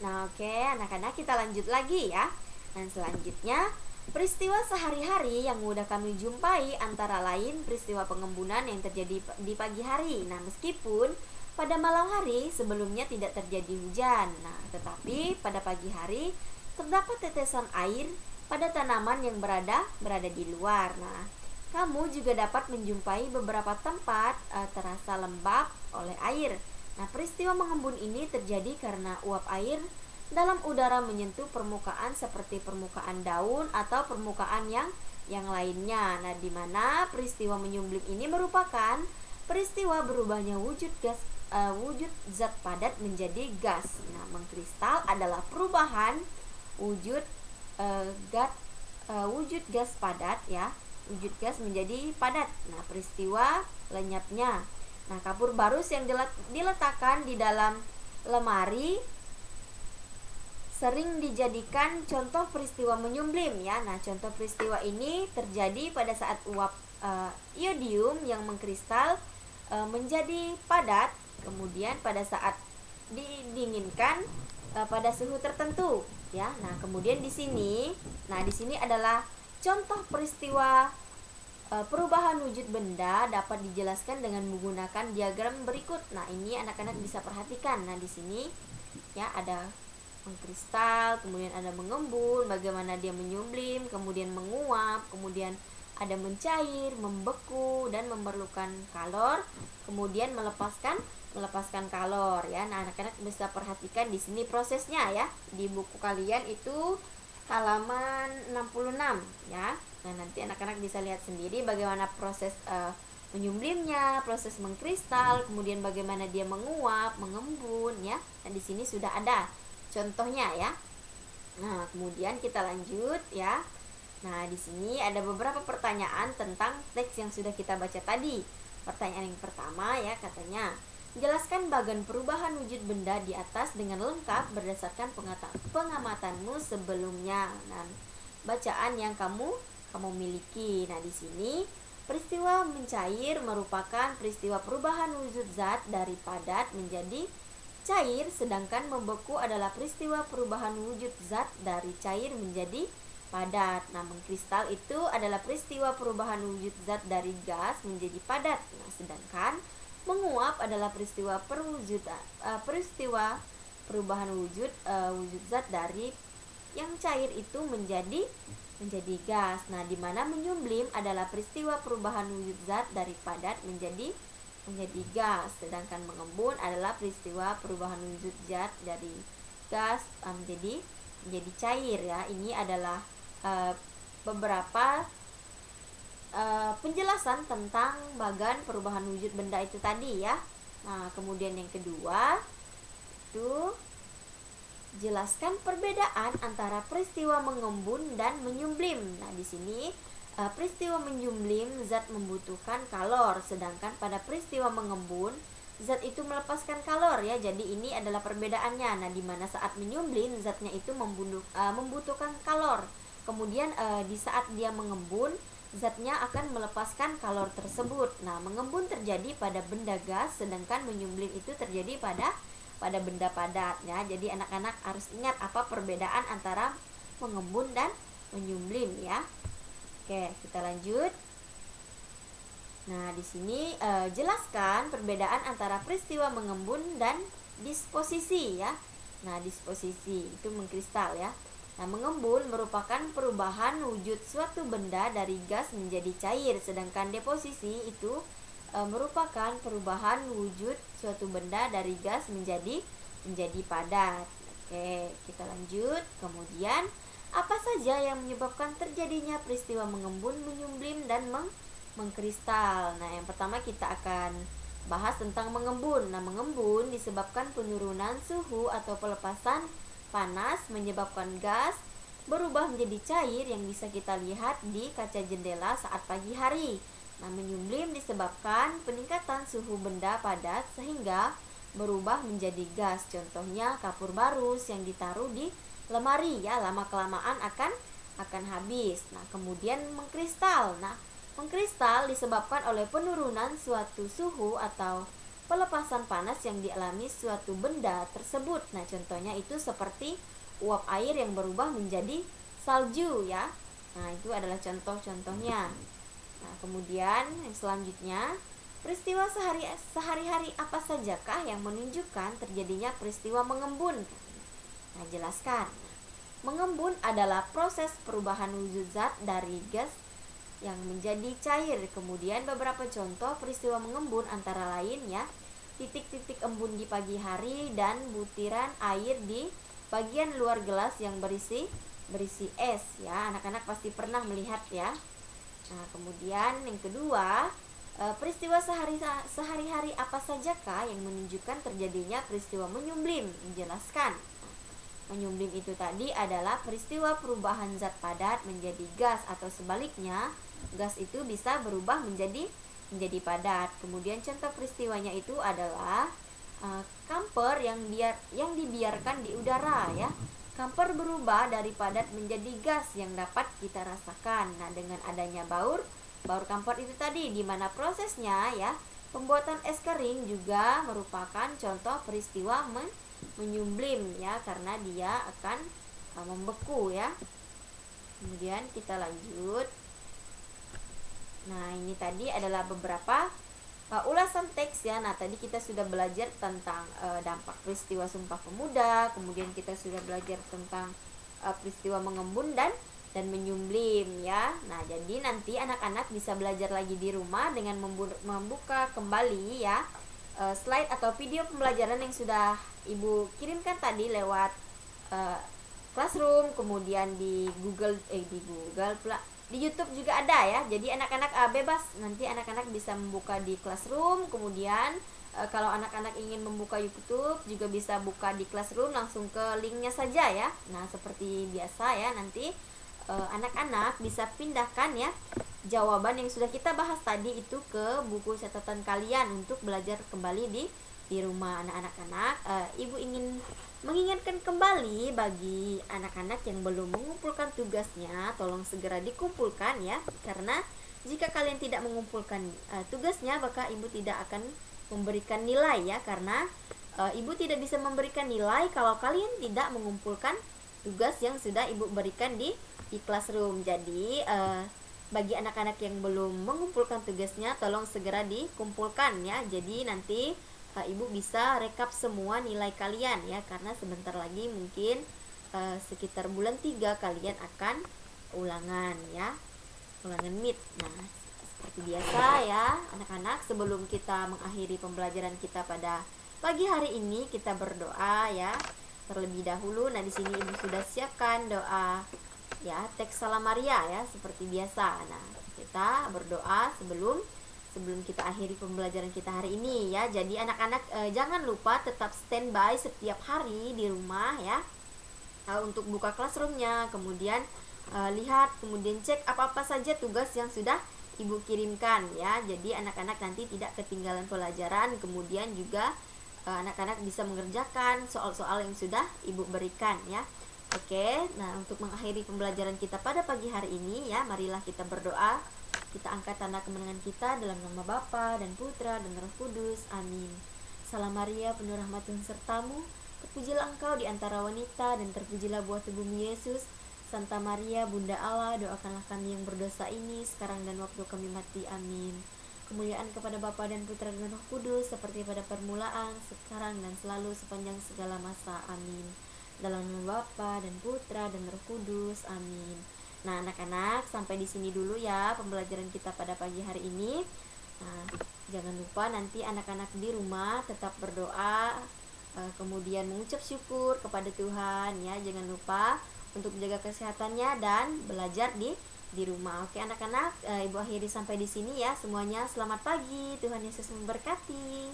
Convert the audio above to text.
Nah, oke, anak-anak kita lanjut lagi ya. Dan selanjutnya, peristiwa sehari-hari yang mudah kami jumpai antara lain peristiwa pengembunan yang terjadi di pagi hari. Nah, meskipun pada malam hari sebelumnya tidak terjadi hujan. Nah, tetapi pada pagi hari terdapat tetesan air pada tanaman yang berada di luar. Nah, kamu juga dapat menjumpai beberapa tempat terasa lembab oleh air. Nah, peristiwa mengembun ini terjadi karena uap air dalam udara menyentuh permukaan seperti permukaan daun atau permukaan yang lainnya. Nah, di mana peristiwa menyumblim ini merupakan peristiwa berubahnya wujud zat padat menjadi gas. Nah, mengkristal adalah perubahan wujud wujud gas padat ya. Wujud gas menjadi padat. Nah, peristiwa lenyapnya. Nah, kapur barus yang diletakkan di dalam lemari sering dijadikan contoh peristiwa menyumblim ya. Nah, contoh peristiwa ini terjadi pada saat uap iodium yang mengkristal menjadi padat, kemudian pada saat didinginkan pada suhu tertentu ya. Nah, kemudian di sini adalah contoh peristiwa perubahan wujud benda dapat dijelaskan dengan menggunakan diagram berikut. Nah, ini anak-anak bisa perhatikan. Nah, di sini ya ada mengkristal, kemudian ada mengembun, bagaimana dia menyumblim, kemudian menguap, kemudian ada mencair, membeku dan memerlukan kalor, kemudian melepaskan kalor ya. Nah, anak-anak bisa perhatikan di sini prosesnya ya. Di buku kalian itu halaman 66 ya. Nah, nanti anak-anak bisa lihat sendiri bagaimana proses menyumblimnya, proses mengkristal, kemudian bagaimana dia menguap, mengembun ya. Nah, di sini sudah ada contohnya ya. Nah, kemudian kita lanjut ya. Nah, di sini ada beberapa pertanyaan tentang teks yang sudah kita baca tadi. Pertanyaan yang pertama ya, katanya, jelaskan bagian perubahan wujud benda di atas dengan lengkap berdasarkan pengamatanmu sebelumnya. Nah, bacaan yang kamu miliki. Nah, di sini peristiwa mencair merupakan peristiwa perubahan wujud zat dari padat menjadi cair, sedangkan membeku adalah peristiwa perubahan wujud zat dari cair menjadi padat. Nah, mengkristal itu adalah peristiwa perubahan wujud zat dari gas menjadi padat. Nah, sedangkan menguap adalah peristiwa perubahan wujud zat dari yang cair itu menjadi gas. Nah, di mana menyumblim adalah peristiwa perubahan wujud zat dari padat menjadi gas, sedangkan mengembun adalah peristiwa perubahan wujud zat dari gas menjadi cair ya. Ini adalah beberapa penjelasan tentang bagan perubahan wujud benda itu tadi ya. Nah, kemudian yang kedua itu jelaskan perbedaan antara peristiwa mengembun dan menyumblim. Nah, di sini peristiwa menyumblim zat membutuhkan kalor, sedangkan pada peristiwa mengembun zat itu melepaskan kalor ya. Jadi ini adalah perbedaannya. Nah, di mana saat menyumblim zatnya itu membutuhkan kalor. Kemudian di saat dia mengembun zatnya akan melepaskan kalor tersebut. Nah, mengembun terjadi pada benda gas, sedangkan menyumblim itu terjadi pada benda padat ya. Jadi anak-anak harus ingat apa perbedaan antara mengembun dan menyumblim ya. Oke, kita lanjut. Nah, di sini jelaskan perbedaan antara peristiwa mengembun dan disposisi ya. Nah, disposisi itu mengkristal ya. Nah, mengembun merupakan perubahan wujud suatu benda dari gas menjadi cair, sedangkan deposisi itu merupakan perubahan wujud suatu benda dari gas menjadi padat. Oke, kita lanjut. Kemudian apa saja yang menyebabkan terjadinya peristiwa mengembun, menyumblim, dan mengkristal? Nah, yang pertama kita akan bahas tentang mengembun. Nah, mengembun disebabkan penurunan suhu atau pelepasan panas menyebabkan gas berubah menjadi cair yang bisa kita lihat di kaca jendela saat pagi hari. Nah, menyumblim disebabkan peningkatan suhu benda padat sehingga berubah menjadi gas. Contohnya kapur barus yang ditaruh di lemari ya, lama kelamaan akan habis. Nah, kemudian mengkristal. Nah, mengkristal disebabkan oleh penurunan suatu suhu atau pelepasan panas yang dialami suatu benda tersebut. Nah, contohnya itu seperti uap air yang berubah menjadi salju ya. Nah, itu adalah contoh-contohnya. Nah, kemudian yang selanjutnya, peristiwa sehari-hari apa sajakah yang menunjukkan terjadinya peristiwa mengembun? Nah, jelaskan. Mengembun adalah proses perubahan wujud zat dari gas yang menjadi cair. Kemudian beberapa contoh peristiwa mengembun antara lain ya, titik-titik embun di pagi hari dan butiran air di bagian luar gelas yang berisi es ya. Anak-anak pasti pernah melihat ya. Nah, kemudian yang kedua, peristiwa sehari-hari apa sajakah yang menunjukkan terjadinya peristiwa menyublim? Menjelaskan. Menyublim itu tadi adalah peristiwa perubahan zat padat menjadi gas, atau sebaliknya, gas itu bisa berubah menjadi padat. Kemudian contoh peristiwanya itu adalah kamper yang dibiarkan di udara ya. Kamper berubah dari padat menjadi gas yang dapat kita rasakan. Nah, dengan adanya baur kamper itu tadi, di mana prosesnya ya, pembuatan es kering juga merupakan contoh peristiwa menyublim ya, karena dia akan membeku ya. Kemudian kita lanjut. Nah, ini tadi adalah beberapa ulasan teks ya. Nah, tadi kita sudah belajar tentang dampak peristiwa Sumpah Pemuda, kemudian kita sudah belajar tentang peristiwa mengembun dan menyublim ya. Nah, jadi nanti anak-anak bisa belajar lagi di rumah dengan membuka kembali ya slide atau video pembelajaran yang sudah Ibu kirimkan tadi lewat Classroom, kemudian di Google pula, di YouTube juga ada ya. Jadi anak-anak bebas, nanti anak-anak bisa membuka di Classroom. Kemudian kalau anak-anak ingin membuka YouTube juga bisa buka di Classroom, langsung ke linknya saja ya. Nah, seperti biasa ya, nanti anak-anak bisa pindahkan ya jawaban yang sudah kita bahas tadi itu ke buku catatan kalian untuk belajar kembali di rumah. Anak-anak, Ibu ingin mengingatkan kembali bagi anak-anak yang belum mengumpulkan tugasnya, tolong segera dikumpulkan ya, karena jika kalian tidak mengumpulkan tugasnya, maka Ibu tidak akan memberikan nilai ya, karena Ibu tidak bisa memberikan nilai kalau kalian tidak mengumpulkan tugas yang sudah Ibu berikan di Classroom. Jadi bagi anak-anak yang belum mengumpulkan tugasnya, tolong segera dikumpulkan ya. Jadi nanti Ibu bisa rekap semua nilai kalian ya, karena sebentar lagi mungkin sekitar bulan 3 kalian akan ulangan ya, ulangan MIT. Nah, seperti biasa ya anak-anak, sebelum kita mengakhiri pembelajaran kita pada pagi hari ini, kita berdoa ya terlebih dahulu. Nah, di sini Ibu sudah siapkan doa ya, teks Salam Maria ya, seperti biasa. Nah, kita berdoa sebelum kita akhiri pembelajaran kita hari ini ya. Jadi anak-anak jangan lupa tetap standby setiap hari di rumah ya, untuk buka Classroom-nya, kemudian lihat, kemudian cek apa-apa saja tugas yang sudah Ibu kirimkan ya. Jadi anak-anak nanti tidak ketinggalan pelajaran, kemudian juga anak-anak bisa mengerjakan soal-soal yang sudah Ibu berikan ya. Oke, nah untuk mengakhiri pembelajaran kita pada pagi hari ini ya, marilah kita berdoa. Kita angkat tanda kemenangan kita dalam nama Bapa dan Putra dan Roh Kudus. Amin. Salam Maria, penuh rahmat Tuhan sertamu. Terpujilah engkau di antara wanita, dan terpujilah buah tubuhmu Yesus. Santa Maria, Bunda Allah, doakanlah kami yang berdosa ini sekarang dan waktu kami mati. Amin. Kemuliaan kepada Bapa dan Putra dan Roh Kudus, seperti pada permulaan, sekarang dan selalu sepanjang segala masa. Amin. Dalam nama Bapa dan Putra dan Roh Kudus. Amin. Nah, anak-anak, sampai di sini dulu ya pembelajaran kita pada pagi hari ini. Nah, jangan lupa nanti anak-anak di rumah tetap berdoa, kemudian mengucap syukur kepada Tuhan ya. Jangan lupa untuk menjaga kesehatannya dan belajar di rumah. Oke anak-anak, Ibu akhiri sampai di sini ya semuanya. Selamat pagi, Tuhan Yesus memberkati.